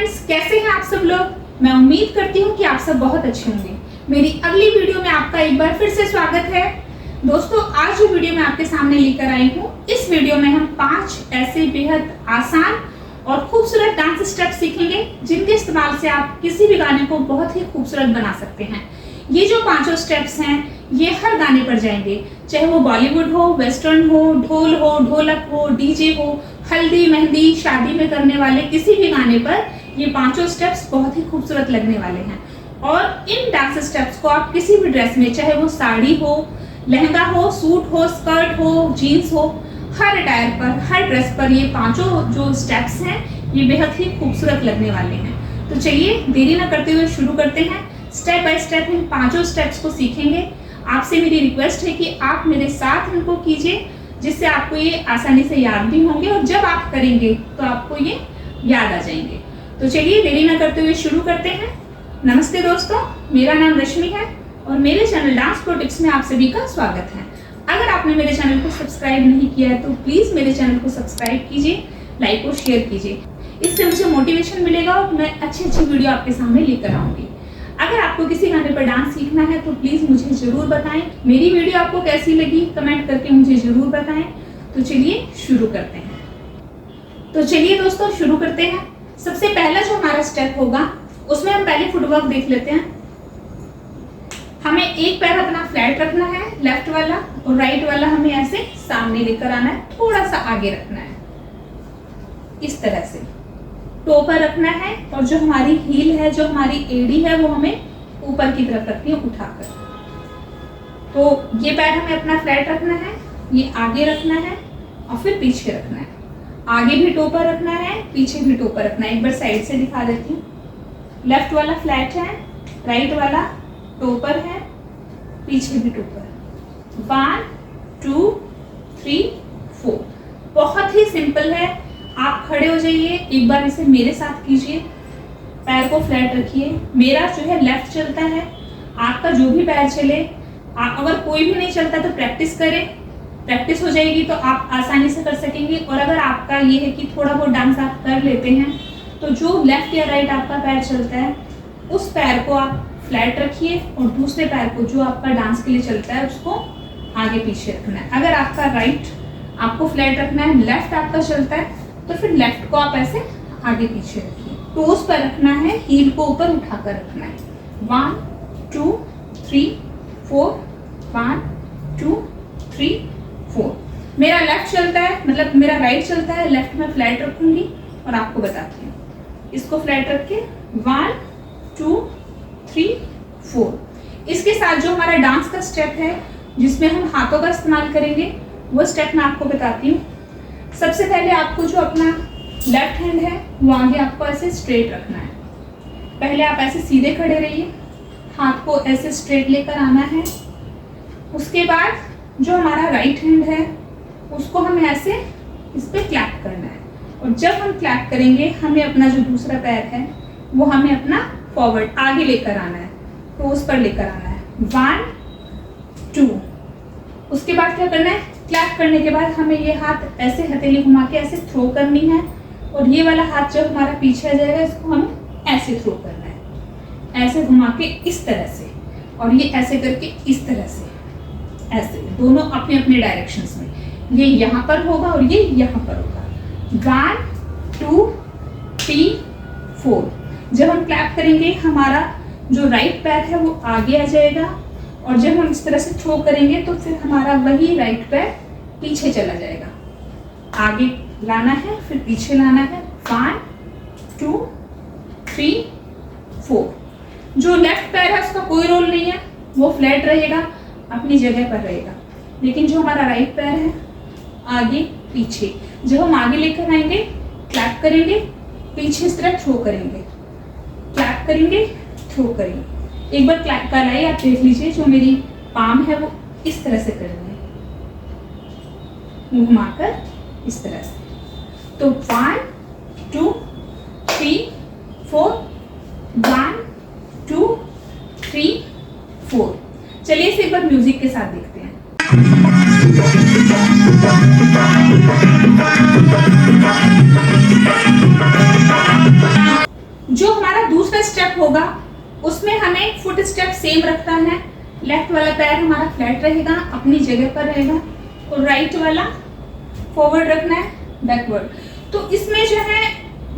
Friends, कैसे हैं आप सब लोग। मैं उम्मीद करती हूँ कि आप सब बहुत अच्छे होंगे। मेरी अगली वीडियो में आपका एक बार फिर से स्वागत है। दोस्तों, आज जो वीडियो मैं आपके सामने लेकर आई हूँ, इस वीडियो में हम 5 ऐसे बेहद आसान और खूबसूरत डांस स्टेप सीखेंगे जिनके इस्तेमाल से आप किसी भी गाने को बहुत ही खूबसूरत बना सकते हैं। ये जो 5 स्टेप्स हैं ये हर गाने पर जाएंगे, चाहे वो बॉलीवुड हो, वेस्टर्न हो, ढोल हो, ढोलक हो, डीजे हो, हल्दी मेहंदी शादी में करने वाले किसी भी गाने पर ये 5 स्टेप्स बहुत ही खूबसूरत लगने वाले हैं। और इन डांस स्टेप्स को आप किसी भी ड्रेस में, चाहे वो साड़ी हो, लहंगा हो, सूट हो, स्कर्ट हो, जीन्स हो, हर अटायर पर, हर ड्रेस पर ये 5 जो स्टेप्स हैं ये बेहद ही खूबसूरत लगने वाले हैं। तो चलिए देरी ना करते हुए शुरू करते हैं। Step by step in 5 steps को सीखेंगे। आपसे मेरी रिक्वेस्ट है कि आप मेरे साथ इनको कीजिए, जिससे आपको ये आसानी से याद भी होंगे और जब आप करेंगे तो आपको ये याद आ जाएंगे। तो चलिए देरी ना करते हुए शुरू करते हैं। नमस्ते दोस्तों, मेरा नाम रश्मि है और मेरे चैनल डांस प्रो टिप्स में आप सभी का स्वागत है। अगर आपने मेरे चैनल को सब्सक्राइब नहीं किया है तो प्लीज मेरे चैनल को सब्सक्राइब कीजिए, लाइक और शेयर कीजिए। इससे मुझे मोटिवेशन मिलेगा और मैं अच्छी वीडियो आपके सामने लेकर आऊंगी। अगर आपको किसी गाने पर डांस सीखना है तो प्लीज मुझे जरूर बताएं। मेरी वीडियो आपको कैसी लगी कमेंट करके मुझे जरूर बताएं। तो चलिए शुरू करते हैं। तो चलिए दोस्तों शुरू करते हैं। सबसे पहला जो हमारा स्टेप होगा उसमें हम पहले फुटवर्क देख लेते हैं। हमें एक पैर अपना फ्लैट रखना है, लेफ्ट वाला, और राइट वाला हमें ऐसे सामने लेकर आना है, थोड़ा सा आगे रखना है, इस तरह से टो पर रखना है। और जो हमारी हील है, जो हमारी एड़ी है, वो हमें ऊपर की तरफ रखनी है उठाकर। तो ये पैर हमें अपना फ्लैट रखना है, ये आगे रखना है और फिर पीछे रखना है। आगे भी टो पर रखना है, पीछे भी टो पर रखना है। एक बार साइड से दिखा देती हूँ। लेफ्ट वाला फ्लैट है, राइट वाला टो पर है, पीछे भी टो पर। 1 2 3 4। बहुत ही सिंपल है। आप खड़े हो जाइए, एक बार इसे मेरे साथ कीजिए। पैर को फ्लैट रखिए। मेरा जो है लेफ्ट चलता है, आपका जो भी पैर चले। अगर कोई भी नहीं चलता तो प्रैक्टिस करें, प्रैक्टिस हो जाएगी तो आप आसानी से कर सकेंगे। और अगर आपका ये है कि थोड़ा बहुत डांस आप कर लेते हैं तो जो लेफ्ट या राइट आपका पैर चलता है उस पैर को आप फ्लैट रखिए और दूसरे पैर को जो आपका डांस के लिए चलता है उसको आगे पीछे रखना है। अगर आपका राइट आपको फ्लैट रखना है, लेफ्ट आपका चलता है, तो फिर लेफ्ट को आप ऐसे आगे पीछे रखिए। टोस पर रखना है, हील को ऊपर उठाकर रखना है। 1 2 3 4 1 2 3 4। मेरा लेफ्ट चलता है, मतलब मेरा राइट चलता है, लेफ्ट में फ्लैट रखूंगी और आपको बताती हूँ। इसको फ्लैट रख के 1 2 3 4। इसके साथ जो हमारा डांस का स्टेप है जिसमें हम हाथों का इस्तेमाल करेंगे वो स्टेप मैं आपको बताती हूँ। सबसे पहले आपको जो अपना लेफ्ट हैंड है वो आगे आपको ऐसे स्ट्रेट रखना है। पहले आप ऐसे सीधे खड़े रहिए, हाथ को ऐसे स्ट्रेट लेकर आना है। उसके बाद जो हमारा राइट हैंड है उसको हमें ऐसे इस पर क्लैप करना है। और जब हम क्लैप करेंगे हमें अपना जो दूसरा पैर है वो हमें अपना फॉरवर्ड आगे लेकर आना है, तो उस पर लेकर आना है। 1 2। उसके बाद क्या करना है, क्लैप करने के बाद हमें ये हाथ ऐसे हथेली घुमा के ऐसे थ्रो करनी है। और ये वाला हाथ जब हमारा पीछे आ जाएगा इसको हमें ऐसे थ्रो करना है, ऐसे घुमा के इस तरह से, और ये ऐसे करके इस तरह से, ऐसे दोनों अपने अपने डायरेक्शंस में। ये यहाँ पर होगा और ये यहाँ पर होगा। 1 2 3 4। जब हम क्लैप करेंगे हमारा जो राइट पैर है वो आगे आ जाएगा और जब हम इस तरह से थ्रो करेंगे तो फिर हमारा वही राइट पैर पीछे चला जाएगा। आगे लाना है फिर पीछे लाना है। 1 2 3 4। जो लेफ्ट पैर है उसका कोई रोल नहीं है, वो फ्लैट रहेगा, अपनी जगह पर रहेगा। लेकिन जो हमारा राइट पैर है आगे पीछे, जब हम आगे लेकर आएंगे क्लैप करेंगे, पीछे इस तरह थ्रो करेंगे, क्लैप करेंगे, थ्रो करेंगे। एक बार क्लैप का लाई आप देख लीजिए, जो मेरी पाम है वो इस तरह से करनी है, घुमाकर इस तरह से। तो 1 2 3 4 1 2 3 4। चलिए इसे एक बार म्यूजिक के साथ देखते हैं। स्टेप होगा उसमें हमें फुट स्टेप सेम रखना है। लेफ्ट वाला पैर हमारा फ्लैट रहेगा, अपनी जगह पर रहेगा, और राइट वाला फॉरवर्ड रखना है, बैकवर्ड। तो इसमें जो है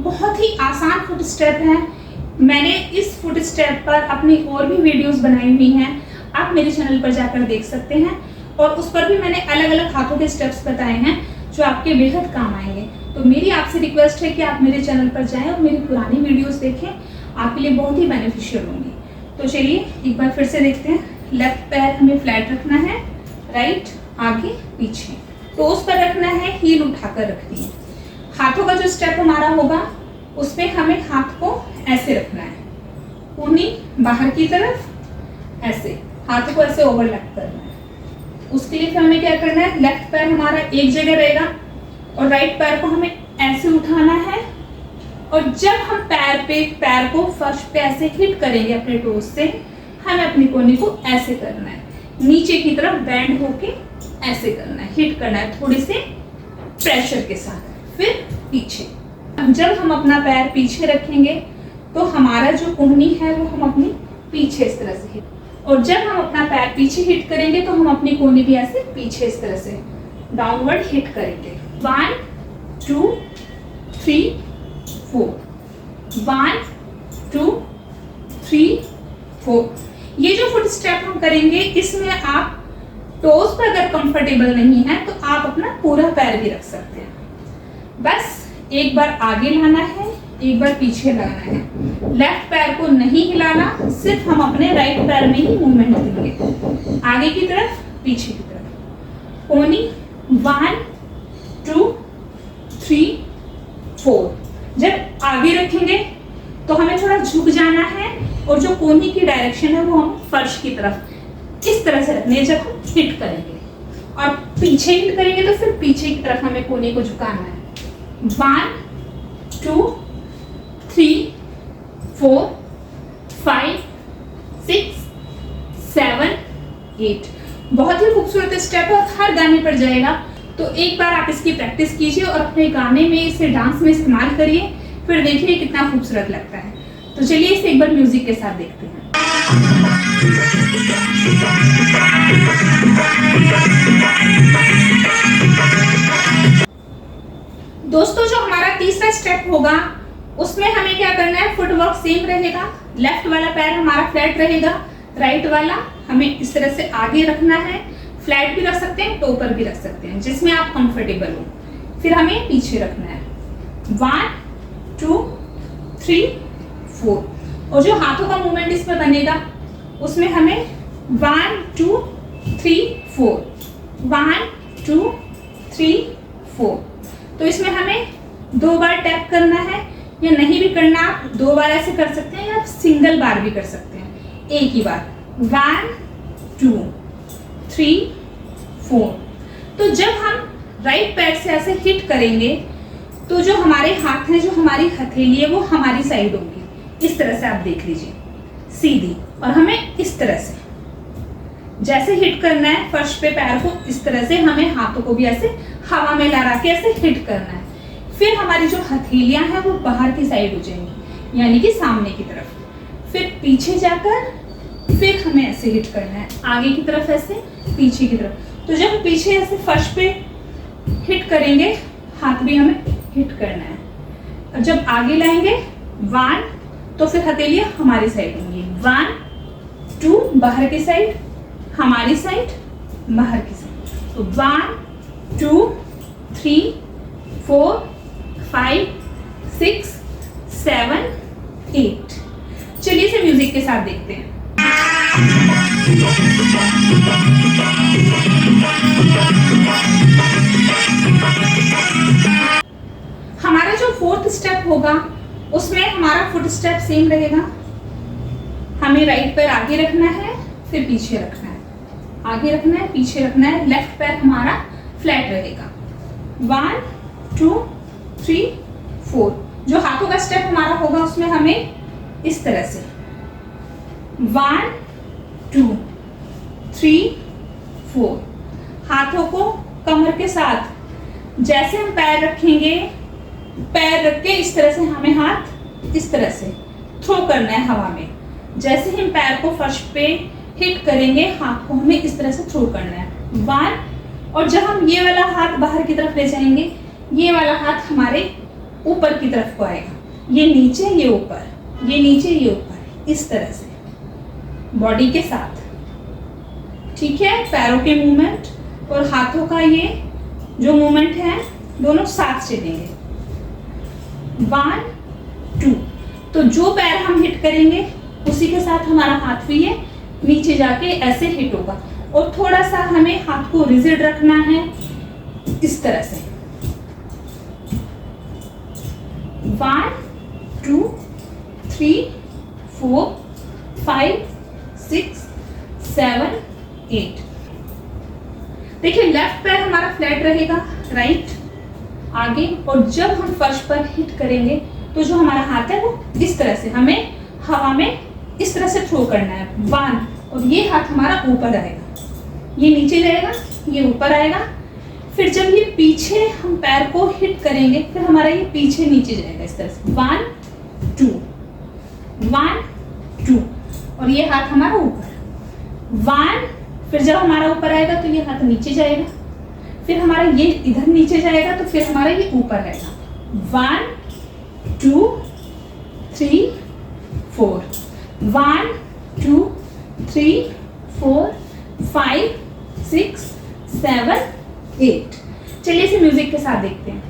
बहुत ही आसान फुट स्टेप है। मैंने इस फुट स्टेप पर अपनी और भी वीडियोस बनाई हुई हैं, आप मेरे चैनल पर जाकर देख सकते हैं, और उस पर भी मैंने अलग अलग हाथों के स्टेप्स बताए हैं जो आपके बेहद काम आएंगे। तो मेरी आपसे रिक्वेस्ट है कि आप मेरे चैनल पर जाएं और मेरी पुरानी वीडियोस देखें, आपके लिए बहुत ही बेनिफिशियल होंगी। तो चलिए एक बार फिर से देखते हैं। लेफ्ट पैर हमें फ्लैट रखना है, राइट आगे पीछे, तो उस पर रखना है, हील उठाकर रखती है। हाथों का जो स्टेप हमारा होगा उसमें हमें हाथ को ऐसे रखना है, कूहनी बाहर की तरफ, ऐसे हाथों को ऐसे ओवरलैप करना है। उसके लिए फिर हमें क्या करना है, लेफ्ट पैर हमारा एक जगह रहेगा और राइट पैर को हमें ऐसे उठाना है, और जब हम पैर को फर्श पे ऐसे हिट करेंगे अपने टोज से, हमें अपनी कोहनी को ऐसे करना है, नीचे की तरफ बेंड होके ऐसे करना है, हिट करना है थोड़े से प्रेशर के साथ, फिर पीछे। जब हम अपना पैर पीछे रखेंगे तो हमारा जो कोहनी है वो हम अपनी पीछे इस तरह से हिट, और जब हम अपना पैर पीछे हिट करेंगे तो हम अपनी कोहनी भी ऐसे पीछे इस तरह से डाउनवर्ड हिट करेंगे। 1 2 3 4, 1 2 3 4। ये जो फुट स्टेप हम करेंगे इसमें आप टोज पर अगर कंफर्टेबल नहीं है तो आप अपना पूरा पैर भी रख सकते हैं। बस एक बार आगे लाना है, एक बार पीछे लाना है। लेफ्ट पैर को नहीं हिलाना, सिर्फ हम अपने राइट पैर में ही मूवमेंट देंगे, आगे की तरफ पीछे की तरफ। कोहनी 1 2 3 4। जब आगे रखेंगे तो हमें थोड़ा झुक जाना है, और जो कोहनी की डायरेक्शन है वो हम फर्श की तरफ इस तरह से रखनी है जब हम हिट करेंगे, और पीछे हिट करेंगे तो फिर पीछे की तरफ हमें कोहनी को झुकाना है। 1 2 3 4 5 6 7 8। बहुत ही खूबसूरत स्टेप है और हर गाने पर जाएगा, तो एक बार आप इसकी प्रैक्टिस कीजिए और अपने गाने में इसे डांस में इस्तेमाल करिए, फिर देखिए कितना खूबसूरत लगता है। तो चलिए इसे एक बार म्यूजिक के साथ देखते हैं। दोस्तों जो हमारा तीसरा स्टेप होगा उसमें हमें क्या करना है, फुटवर्क सेम रहेगा। लेफ्ट वाला पैर हमारा फ्लैट रहेगा, राइट वाला हमें इस तरह से आगे रखना है, फ्लैट भी रख सकते हैं, टो पर भी रख सकते हैं, जिसमें आप कंफर्टेबल हो। फिर हमें पीछे रखना है 1 2 3 4, और जो हाथों का मूवमेंट इसमें बनेगा उसमें हमें 1 2 3 4 1 2 3 4। तो इसमें हमें 2 बार टैप करना है, या नहीं भी करना आप 2 बार ऐसे कर सकते हैं, या आप सिंगल बार भी कर सकते हैं, एक ही बार 1 2 3 4। तो जब हम राइट पैर से ऐसे हिट करेंगे तो जो हमारे हाथ हैं, जो हमारी हथेली है वो हमारी साइड होगी, इस तरह से आप देख लीजिए सीधी, और हमें इस तरह से जैसे हिट करना है फर्श पे पैर को, इस तरह से हमें हाथों को भी ऐसे हवा में लहरा के ऐसे हिट करना है। फिर हमारी जो हथेलियां हैं वो बाहर की साइड हो जाएंगी, यानी कि सामने की तरफ। फिर पीछे जाकर फिर हमें ऐसे हिट करना है, आगे की तरफ ऐसे, पीछे की तरफ। तो जब पीछे ऐसे फर्श पे हिट करेंगे, हाथ भी हमें हिट करना है, और जब आगे लाएंगे 1 तो फिर हथेलियां हमारी साइड होंगी, 1 2 बाहर की साइड, हमारी साइड, बाहर की साइड। तो 1 2 3 4 5 6 7 8। चलिए इसे म्यूजिक के साथ देखते हैं। हमारा जो फोर्थ स्टेप होगा उसमें हमारा फुट स्टेप सेम रहेगा। हमें राइट पैर आगे रखना है, फिर पीछे रखना है, आगे रखना है, पीछे रखना है। लेफ्ट पैर हमारा फ्लैट रहेगा। 1 2 3 4। जो हाथों का स्टेप हमारा होगा उसमें हमें इस तरह से 1 2 3 4। हाथों को कमर के साथ जैसे हम पैर रखेंगे, पैर रख के इस तरह से हमें हाथ इस तरह से थ्रो करना है हवा में। जैसे हम पैर को फर्श पे हिट करेंगे, हाथ को हमें इस तरह से थ्रो करना है। 1, और जब हम ये वाला हाथ बाहर की तरफ ले जाएंगे, ये वाला हाथ हमारे ऊपर की तरफ को आएगा, ये नीचे ये ऊपर, ये नीचे ये ऊपर, इस तरह से बॉडी के साथ। ठीक है, पैरों के मूवमेंट और हाथों का ये जो मूवमेंट है दोनों साथ चलेंगे। 1, 2, तो जो पैर हम हिट करेंगे उसी के साथ हमारा हाथ भी ये नीचे जाके ऐसे हिट होगा। और थोड़ा सा हमें हाथ को रिजिड रखना है इस तरह से। 1, 2, 3, 4, 5, 6, 7, 8। देखिए लेफ्ट पैर हमारा फ्लैट रहेगा, राइट आगे, और जब हम फर्श पर हिट करेंगे तो जो हमारा हाथ है वो इस तरह से हमें हवा में इस तरह से थ्रो करना है। 1, और ये हाथ हमारा ऊपर आएगा, ये नीचे जाएगा, ये ऊपर आएगा। फिर जब ये पीछे हम पैर को हिट करेंगे, फिर हमारा ये पीछे नीचे जाएगा इस तरह से। 1, 2, 1, 2, और ये हाथ हमारा ऊपर। 1, फिर जब हमारा ऊपर आएगा तो ये हाथ नीचे जाएगा, फिर हमारा ये इधर नीचे जाएगा, तो फिर हमारा ये ऊपर आएगा। 1, 2, 3, 4, 1, 2, 3, 4, 5, 6, 7, 8। चलिए इसे म्यूजिक के साथ देखते हैं।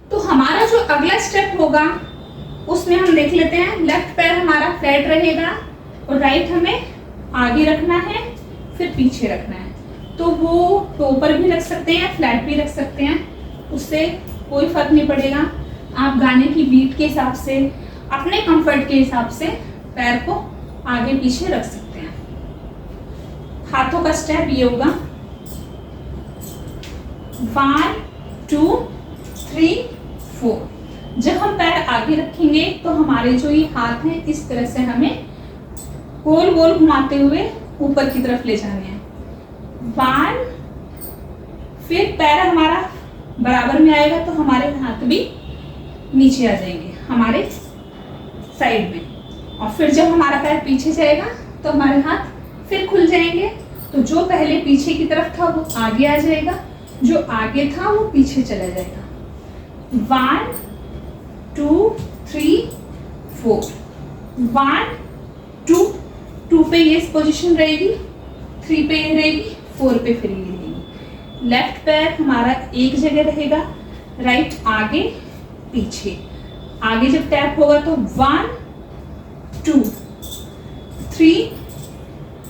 तो हमारा जो अगला स्टेप होगा उसमें हम देख लेते हैं। लेफ्ट पैर हमारा फ्लैट रहेगा और राइट हमें आगे रखना है, फिर पीछे रखना है। तो वो टो पर भी रख सकते हैं, फ्लैट भी रख सकते हैं, उससे कोई फर्क नहीं पड़ेगा। आप गाने की बीट के हिसाब से, अपने कंफर्ट के हिसाब से पैर को आगे पीछे रख सकते हैं। हाथों का स्टेप ये होगा 1, 2, 3, 4। जब हम पैर आगे रखेंगे तो हमारे जो ये हाथ हैं इस तरह से हमें गोल गोल घुमाते हुए ऊपर की तरफ ले जाने हैं। 1, फिर पैर हमारा बराबर में आएगा तो हमारे हाथ भी नीचे आ जाएंगे हमारे साइड में। और फिर जब हमारा पैर पीछे जाएगा तो हमारे हाथ फिर खुल जाएंगे। तो जो पहले पीछे की तरफ था वो आगे आ जाएगा, जो आगे था वो पीछे चला जाएगा। 1, 2, 3, 4, 1, 2, 2 पे ये पोजीशन रहेगी, 3 पे ये रहेगी, 4 पे फिर ये रहेगी। लेफ्ट पैर हमारा एक जगह रहेगा, राइट आगे पीछे। आगे जब टैप होगा तो 1, 2, 3,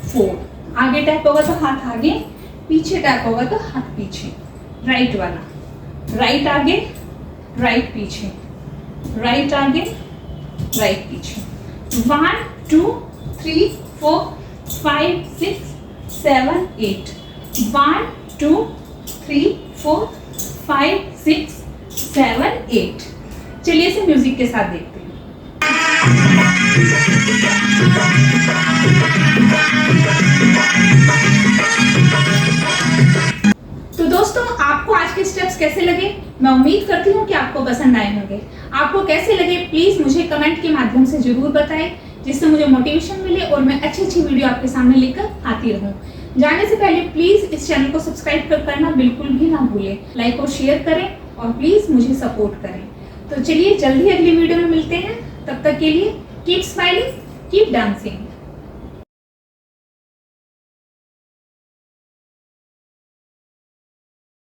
4। आगे टैप होगा तो हाथ आगे, पीछे टैप होगा तो हाथ पीछे। राइट वाला, राइट आगे, राइट पीछे, राइट आगे, राइट पीछे। 1, 2, 3, 4, 5, 6, 7, 8। 1, 2, 3, 4, 5, 6, 7, 8। चलिए इसे म्यूजिक के साथ देखते हैं। तो दोस्तों आपको आज के स्टेप्स कैसे लगे? मैं उम्मीद करती हूँ कि आपको पसंद आए होंगे। आपको कैसे लगे प्लीज मुझे कमेंट के माध्यम से जरूर बताएं, जिससे मुझे मोटिवेशन मिले और मैं अच्छी अच्छी वीडियो आपके सामने लेकर आती रहूँ। जाने से पहले प्लीज इस चैनल को सब्सक्राइब करना बिल्कुल भी ना भूलें। लाइक और शेयर करें और प्लीज मुझे सपोर्ट करें। तो चलिए जल्दी अगली वीडियो में मिलते हैं। तब तक के लिए कीप स्माइलिंग, कीप डांसिंग।